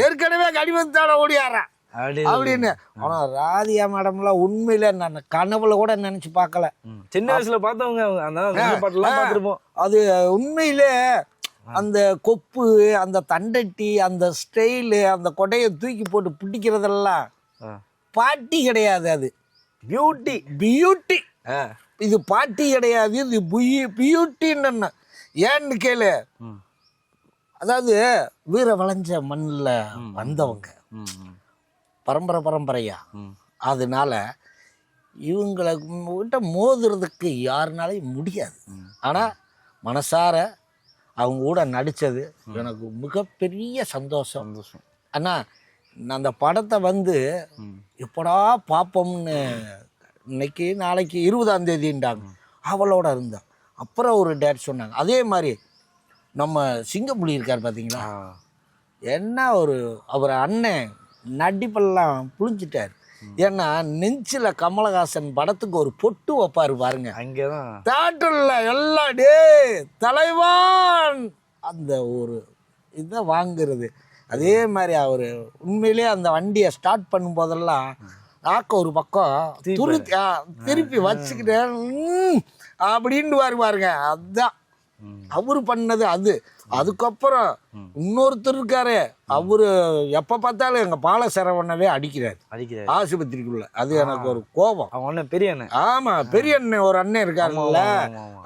ஏற்கனவே கடி வந்துட்டான ஓடியாரா அப்படின்னு. ஆனா ராதிகா மேடம்லாம் உண்மையில நான் கனவுல கூட நினைச்சு பார்க்கல. சின்ன வயசுல பார்த்தவங்க அது உண்மையிலே அந்த கொப்பு, அந்த தண்டட்டி, அந்த ஸ்டைலு, அந்த கொடையை தூக்கி போட்டு பிடிக்கிறதெல்லாம் பாட்டி கிடையாது, அது பியூட்டி. பியூட்டி இது பாட்டி கிடையாது, இது பியூட்டின்னு. ஏன்னு கேளு, அதாவது வீர வளைஞ்ச மண்ணில் வந்தவங்க பரம்பரையா. அதனால இவங்களை கிட்ட மோதுறதுக்கு யாருனாலையும் முடியாது. ஆனால் மனசார அவங்க கூட நடித்தது எனக்கு மிகப்பெரிய சந்தோஷம். ஆனால் அந்த படத்தை வந்து எப்படா பார்ப்போம்னு இன்னைக்கு நாளைக்கு 20ஆம் தேதின்றாங்க அவளோட இருந்தேன். அப்புறம் ஒரு டேட் சொன்னாங்க. அதே மாதிரி நம்ம சிங்கப்புலி இருக்கார் பார்த்தீங்களா, என்ன ஒரு அவர் அண்ணன் நடிப்பெல்லாம் புளிஞ்சிட்டார். ஏன்னா நெஞ்சில் கமலஹாசன் படத்துக்கு ஒரு பொட்டு வைப்பாரு பாருங்க. அங்கேதான் தேட்டரில் எல்லாம் டே தலைவான் அந்த ஒரு இதை வாங்குறது. அதே மாதிரி அவர் உண்மையிலே அந்த வண்டியை ஸ்டார்ட் பண்ணும் போதெல்லாம் நாக்க ஒரு பக்கம் திருப்பி வச்சுக்கிட்டேன் அப்படின்னு பாருங்க. அதுதான் அவரு பண்ணது. அதுக்கப்புறம் இன்னொருத்தர் இருக்காரு, அவரு எப்ப பார்த்தாலும் எங்க பால சரவணவே அடிக்கிறாரு ஆஸ்பத்திரிக்குள்ள. அது எனக்கு ஒரு கோபம். பெரிய அண்ணன், ஆமா பெரிய அண்ணன் ஒரு அண்ணன் இருக்காருல்ல,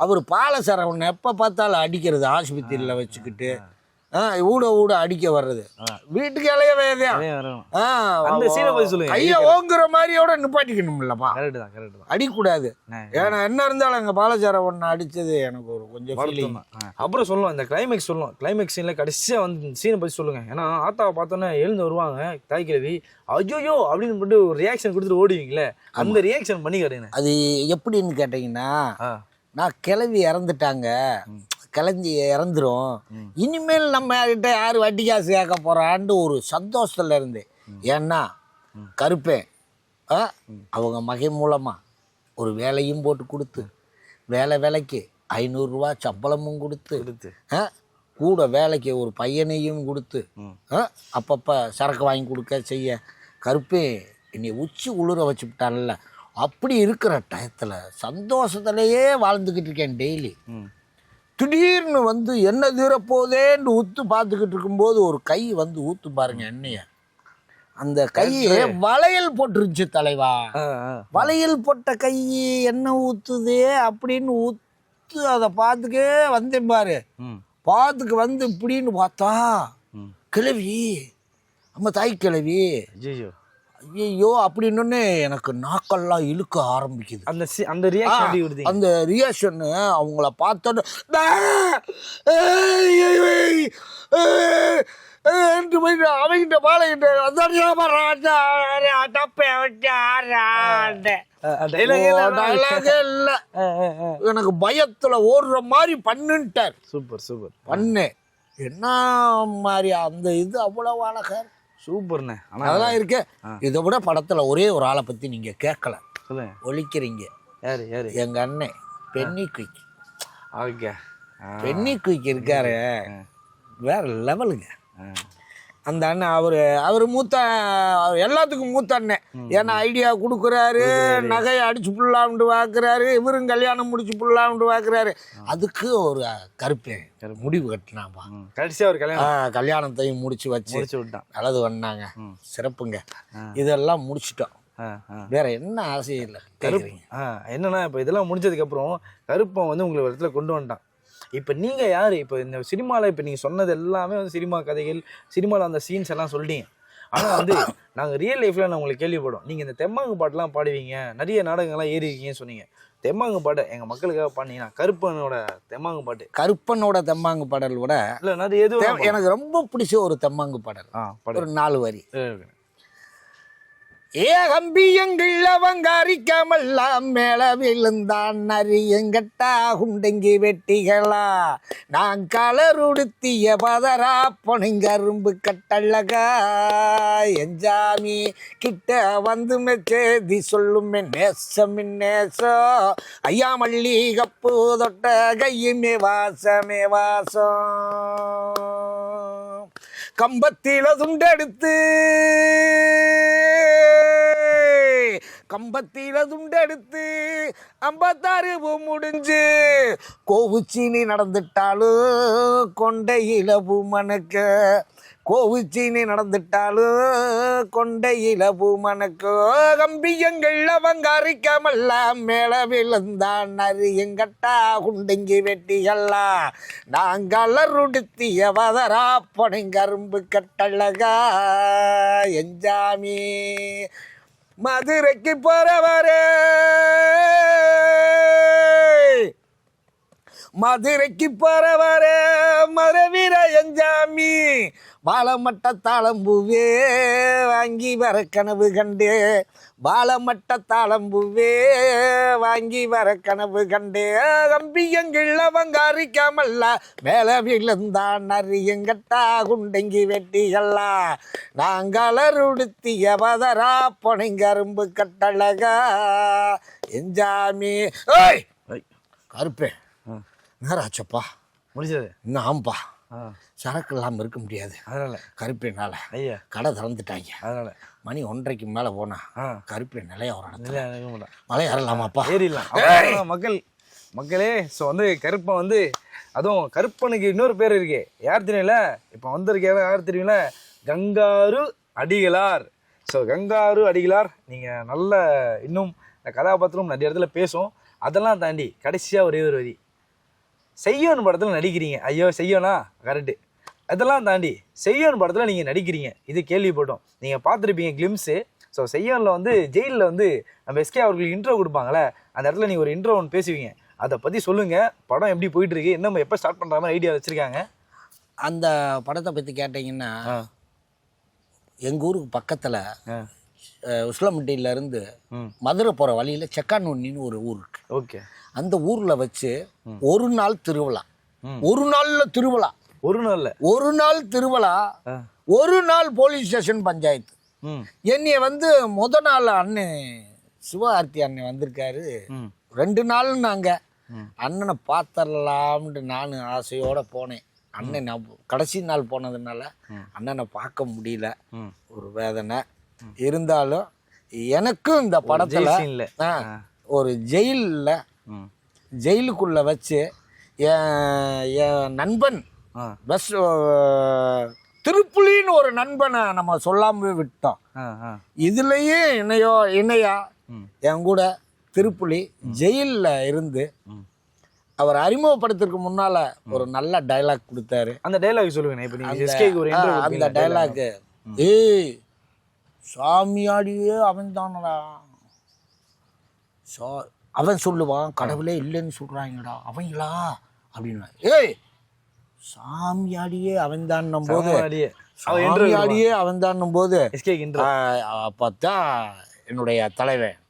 அவரு பால சரவணன் எப்ப பார்த்தாலும் அடிக்கிறது ஆஸ்பத்திரியில வச்சுக்கிட்டு. ஊட அடிக்க வர்றது வீட்டுக்கு கைய ஓங்குற மாதிரியோட நிப்பாட்டிக்கணும்லப்பா, அடிக்கூடாது. ஏன்னா என்ன இருந்தாலும் எங்க பாலச்சார ஒண்ணு அடிச்சது எனக்கு ஒரு கொஞ்சம் ஃபீலிங். அப்புறம் சொல்லுவோம் இந்த கிளைமேக்ஸ் சொல்லுவோம். கிளைமேக்ஸ் சீன்ல கடைசியா வந்து சீனை பத்தி சொல்லுங்க. ஏன்னா ஆத்தாவை பார்த்தோன்னே எழுந்து வருவாங்க தாய் கிழவி, ஐயோ அப்படின்னு போட்டு ஒரு ரியாக்ஷன் கொடுத்துட்டு ஓடுவீங்களே, அந்த ரியாக்ஷன் பண்ணி காட்டுங்க. அது எப்படின்னு கேட்டீங்கன்னா, நான் கிளவி இறந்துட்டாங்க, கிளஞ்சி இறந்துரும், இனிமேல் நம்ம கிட்ட யார் வட்டி காசு கேட்க போறான்னு ஒரு சந்தோஷத்துல இருந்தேன். ஏன்னா கருப்பேன் அவங்க மகை மூலமா ஒரு வேலையும் போட்டு கொடுத்து, வேலைக்கு 500 ரூபா சம்பளமும் கொடுத்து, கூட வேலைக்கு ஒரு பையனையும் கொடுத்து, அப்பப்போ சரக்கு வாங்கி கொடுக்க செய்ய கருப்பே என்னை உச்சி உளுர வச்சுக்கிட்டான்ல. அப்படி இருக்கிற டயத்தில் சந்தோஷத்துலேயே வாழ்ந்துக்கிட்டு இருக்கேன் டெய்லி. திடீர்னு வந்து என்ன தீரப்போதேன்னு ஊத்து பார்த்துக்கிட்டு இருக்கும்போது ஒரு கை வந்து ஊத்து பாருங்க எண்ணெய. அந்த கையை வளையல் போட்டுருச்சு தலைவா. வளையல் போட்ட கை என்ன ஊத்துதே அப்படின்னு ஊத்து அதை பார்த்துக்கே வந்தேன் பாரு. பார்த்துக்கு வந்து இப்படின்னு பார்த்தா கிழவி, நம்ம தாய் கிழவி ஐயோ அப்படின்னு எனக்கு நாக்கெல்லாம் இழுக்க ஆரம்பிக்குது. அந்த ரியாக்ஷன் எப்படி கொடுத்தீங்க? அந்த ரியாக்ஷன் அவங்கள பார்த்தோன்னு அவங்கிட்ட பாலைகிட்ட இல்ல, எனக்கு பயத்துல ஓடுற மாதிரி பண்ணுட்டார். சூப்பர் பண்ணு என்ன மாதிரி அந்த இது அவ்வளவு அழகா சூப்பர்ண்ணே. அதெல்லாம் இருக்கு. இதை விட படத்துல ஒரே ஒரு ஆளை பத்தி நீங்க கேட்கல, சொல்லுங்க. ஒழிக்கிறீங்க. யாரு? எங்க அண்ணன் Pennycuick. Okay. Pennycuick இருக்காரு, வேற லெவலுங்க அந்த அண்ணன். அவரு மூத்த, எல்லாத்துக்கும் மூத்த அண்ணன். ஏன்னா ஐடியா கொடுக்குறாரு, நகையை அடிச்சு புல்லாண்டு வாக்குறாரு, இவரும் கல்யாணம் முடிச்சு புல்லாண்டு வாக்குறாரு. அதுக்கு ஒரு கருப்பேன் முடிவு கட்டினாப்பா. கடைசியா ஒரு கல்யாணத்தையும் முடிச்சு வச்சு விட்டான். நல்லது பண்ணாங்க, சிறப்புங்க. இதெல்லாம் முடிச்சிட்டோம், வேற என்ன ஆசையும் இல்லை. என்னன்னா இப்போ இதெல்லாம் முடிஞ்சதுக்கு அப்புறம் கருப்பன் வந்து உங்களை ஒரு இடத்துல கொண்டு வந்துட்டான். இப்போ நீங்கள் யார்? இப்போ இந்த சினிமாவில் இப்போ நீங்கள் சொன்னது எல்லாமே வந்து சினிமா கதைகள், சினிமாவில் அந்த சீன்ஸ் எல்லாம் சொல்லிட்டீங்க. ஆனால் வந்து நாங்கள் ரியல் லைஃப்பில் நான் உங்களுக்கு கேள்விப்படும், நீங்கள் இந்த தெம்மாங்கு பாட்டெலாம் பாடுவீங்க, நிறைய நாடகங்கள்லாம் ஏறி இருக்கீங்கன்னு சொன்னீங்க. தெம்மாங்கு பாட்டு எங்கள் மக்களுக்காக பாடினீங்கன்னா கருப்பனோட தெம்மாங்கு பாட்டு. கருப்பனோட தெம்மாங்கு பாடல் விட இல்லை நிறைய எதுவும் எனக்கு ரொம்ப பிடிச்ச ஒரு தெம்மாங்கு பாடல், ஒரு 4 வரி. கம்பியங்கிள்ள வங்காரிக்காமல்லாம் மேல விழுந்தான் நரியங்கட்டா குண்டங்கி வெட்டிகளா, நான் கலர் உடுத்திய பதரா பொனிங்கரும்பு கட்டழகா, எஞ்சாமி கிட்ட வந்து மெச்சேதி சொல்லும் நேசம் நேசம், ஐயா மல்லி கப்பு தொட்ட கையுமே வாசமே வாசம், கம்பத்தில துண்டெடுத்து கம்பத்தில துண்டெடுத்து 56 முடிஞ்சு கோவுச்சீனி நடந்துட்டாலும் கொண்டையில பூமனுக்கு, கோவுச்சீனி நடந்துட்டாலும் கொண்டையில பூமனுக்கு, கம்பியங்கள்ல வங்காரிக்காமல்லாம் மேல விழுந்தான் நரியங்கட்டா குண்டங்கி வெட்டிகளா, நாங்கள் உடுத்திய வதரா பொனைங்கரும்பு கட்டழகா, எஞ்சாமி மதுரைக்கு போறவரே, மதுரைக்கு போறவரே மரவீர எஞ்சாமி, வாழமட்ட தாளம்பூவே வாங்கி வர கனவு கண்டே, வாழமட்ட தாளம்பூவே வாங்கி வர கனவு கண்டே, கம்பியங்கிள்ள வங்காரிக்காமல்ல மேல விழுந்தான் நரியங்கட்டா குண்டங்கி வெட்டிகளா, நாங்கள் உடுத்திய பதரா பொனைங்கரும்பு கட்டழகா, எஞ்சாமி. ஓய் கருப்பே நேராச்சப்பா முடிச்சது இன்னும். ஆம்பா சரக்கு இல்லாமல் இருக்க முடியாது, அதனால கருப்பேனால ஐயா கடை திறந்துட்டாங்க. அதனால மணி 1:30க்கு மேலே போனா கருப்பே நிலைய ஒரு இல்லை மலை ஏறலாமாப்பா, ஏறிடலாம். மக்களே ஸோ வந்து கருப்பன் வந்து, அதுவும் கருப்பனுக்கு இன்னொரு பேர் இருக்கு, யார் தெரியல? இப்போ வந்திருக்க யார் தெரியுங்களா? கங்காரு அடிகளார். ஸோ கங்காரு அடிகளார் நீங்கள் நல்ல இன்னும் இந்த கதாபாத்திரம் நிறைய இடத்துல பேசும். அதெல்லாம் தாண்டி கடைசியாக ஒரே ஒரு வரி, செய்யோன் படத்தில் நடிக்கிறீங்க. ஐயோ செய்யோனா கரெக்டு. அதெல்லாம் தாண்டி செய்யோன் படத்தில் நீங்கள் நடிக்கிறீங்க, இது கேள்விப்பட்டோம், நீங்கள் பார்த்துருப்பீங்க கிளிம்ஸு. ஸோ செய்யோனில் வந்து ஜெயிலில் வந்து நம்ம எஸ்கே அவர்களுக்கு இன்ட்ரோ கொடுப்பாங்களே, அந்த இடத்துல நீங்கள் ஒரு இன்ட்ரோ ஒன்று பேசுவீங்க, அதை பற்றி சொல்லுங்கள். படம் எப்படி போயிட்டுருக்கு, என்ன எப்போ ஸ்டார்ட் பண்ணுற மாதிரி ஐடியா வச்சுருக்காங்க? அந்த படத்தை பற்றி கேட்டிங்கன்னா, எங்கள் ஊருக்கு பக்கத்தில் உஸ்லம்பட்டியிலேருந்து மதுரை போகிற வழியில் செக்கானூர்னின்னு ஒரு ஊர் இருக்கு. ஓகே. அந்த ஊரில் வச்சு ஒரு நாள் திருவிழா, ஒரு நாளில் திருவிழா, ஒரு நாள் திருவிழா, ஒரு நாள் போலீஸ் ஸ்டேஷன் பஞ்சாயத்து. என்னைய வந்து முத நாள் அண்ணன் சிவகார்த்தி அண்ணன் வந்திருக்காரு, 2 நாள் நாங்கள் அண்ணனை பார்த்துடலாம்னு நான் ஆசையோடு போனேன். அண்ணன் நான் கடைசி நாள் போனதுனால அண்ணனை பார்க்க முடியல, ஒரு வேதனை இருந்தாலும். எனக்கும் இந்த படத்தில் ஒரு ஜெயிலுக்குள்ள வச்சு என் நண்பன் பஸ் திருப்புலின்னு ஒரு நண்பனை நம்ம சொல்லாம விட்டோம். இதுலயே இணையா என் கூட திருப்புலி ஜெயிலில் இருந்து அவர் அறிமுகப்படுத்துறதுக்கு முன்னால ஒரு நல்ல டைலாக் கொடுத்தாரு. அந்த டைலாக் சொல்லுங்க. அந்த டைலாக், ஏய் சாமியாடியே அவன் தானடா. அவன் சொல்லுவான், கடவுளே இல்லைன்னு சொல்கிறாங்கடா அவங்களா அப்படின்னா. ஏய், சாமியாடியே அவன் தான்னும் போது, சாமியாடியே அவன் தான்னும் போது அப்பத்தான் என்னுடைய தலைவன்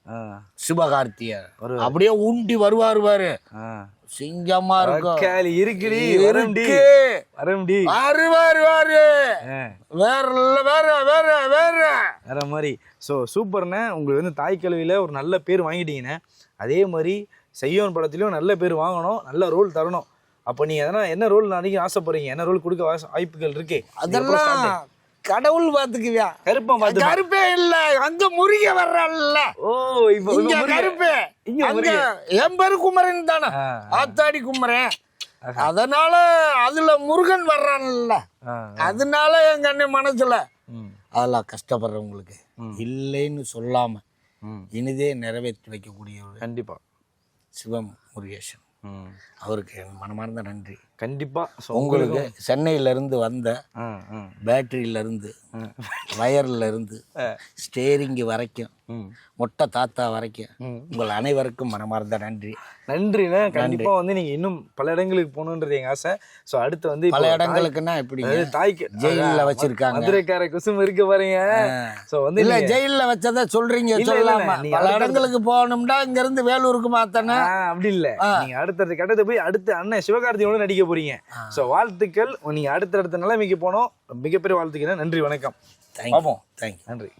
சிவகார்த்தியன் அப்படியே உண்டி வருவாரு பாரு. சிங்கமா இருக்கும். வேற மாதிரி. ஸோ சூப்பர்ண்ணே. உங்களுக்கு வந்து தாய் கல்வியில் ஒரு நல்ல பேர் வாங்கிட்டீங்கண்ணே. அதே மாதிரி செய்யோன் படத்துலையும் நல்ல பேர் வாங்கணும், நல்ல ரோல் தரணும். அப்போ நீங்க எதனா என்ன ரோல் நினைக்க ஆசைப்படுறீங்க? என்ன ரோல் கொடுக்க வாய்ப்புகள் இருக்கு? அதெல்லாம் கடவுள் பாத்துக்குவியா? கருப்பம் பார்த்து. கருப்பே இல்ல, அங்க முருக வர்றான்ல. ஓ, இப்போ கருப்பே என் பேரு குமரன் தானே, ஆத்தாடி குமரன். அதனால அதுல முருகன் வர்றான்ல, அதனால எங்க அண்ணன் மனசுல அதெல்லாம் கஷ்டப்படுறவங்களுக்கு இல்லைன்னு சொல்லாம இனிதே நிறைவேற்றி வைக்கக்கூடியவர் கண்டிப்பா சிவம் முருகேசன். அவருக்கு மனமார்ந்த நன்றி. கண்டிப்பா. உங்களுக்கு சென்னையில இருந்து வந்த பேட்டரியில இருந்து, வயர்ல இருந்து, ஸ்டேரிங் வரைக்கும், மொட்டை தாத்தா வரைக்கும் உங்கள் அனைவருக்கும் மனமார்ந்த நன்றி. நன்றிண்ணே. கண்டிப்பா வந்து நீங்க இன்னும் பல இடங்களுக்கு போகணுன்றது எங்க ஆசை. ஸோ அடுத்து வந்து பல இடங்களுக்குன்னா எப்படி தாய்க்கு ஜெயில வச்சிருக்காங்க, மதுரைக்கார குசும் இருக்கு பாருங்க. ஸோ வந்து இல்ல ஜெயில வச்சதை சொல்றீங்க, சொல்லாம பல இடங்களுக்கு போகணும்னா இங்க இருந்து வேலூருக்கு மாத்தானே அப்படி இல்ல. நீங்க அடுத்தடுத்த கட்டத்தை போய் அடுத்து அண்ணன் சிவகார்த்தியோட நடிக்க போறீங்க. ஸோ வாழ்த்துக்கள். நீங்க அடுத்தடுத்த நிலைமைக்கு போனோம். மிகப்பெரிய வாழ்த்துக்கள். நன்றி, வணக்கம். தேங்க்யூ. நன்றி.